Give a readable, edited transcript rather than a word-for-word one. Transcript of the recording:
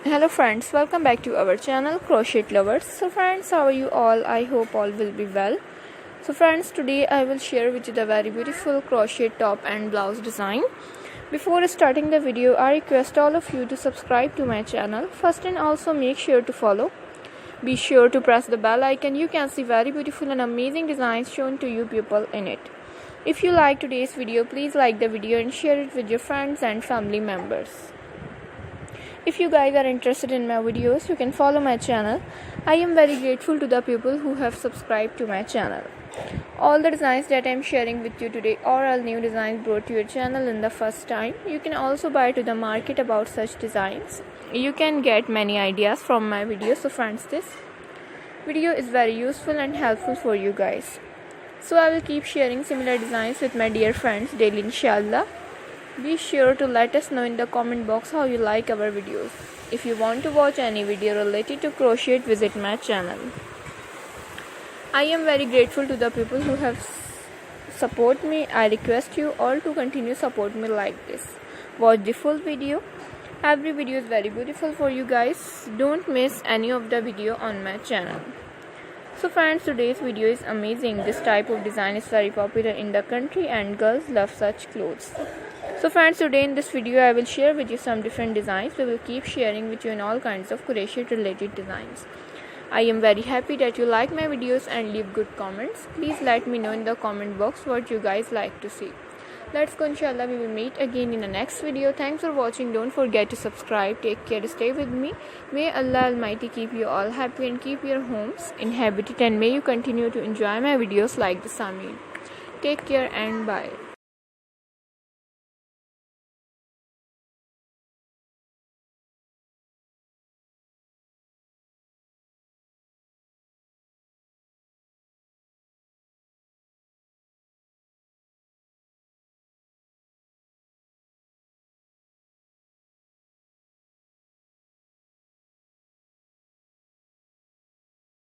Hello friends, welcome back to our channel Crochet Lovers. So friends, how are you all? I hope all will be well. So friends, today I will share with you the very beautiful crochet top and blouse design. Before starting the video, I request all of you to subscribe to my channel first and also make sure to follow. Be sure to press the bell icon. You can see very beautiful and amazing designs shown to you people in it. If you like today's video, please like the video and share it with your friends and family members. If you guys are interested in my videos, you can follow my channel. I am very grateful to the people who have subscribed to my channel. All the designs that I am sharing with you today are all new designs brought to your channel in the first time. You can also buy to the market about such designs. You can get many ideas from my videos. So friends, this video is very useful and helpful for you guys. So I will keep sharing similar designs with my dear friends daily, inshallah. Be sure to let us know in the comment box how you like our videos. If you want to watch any video related to crochet, visit my channel. I am very grateful to the people who have support me. I request you all to continue support me like this. Watch the full video. Every video is very beautiful for you guys. Don't miss any of the video on my channel. So friends, today's video is amazing. This type of design is very popular in the country and girls love such clothes. So friends, today in this video I will share with you some different designs. We will keep sharing with you in all kinds of crochet related designs. I am very happy that you like my videos and leave good comments. Please let me know in the comment box what you guys like to see. Let's go, inshallah. We will meet again in the next video. Thanks for watching. Don't forget to subscribe. Take care. Stay with me. May Allah Almighty keep you all happy and keep your homes inhabited, and may you continue to enjoy my videos like this. Ameen. Take care and bye.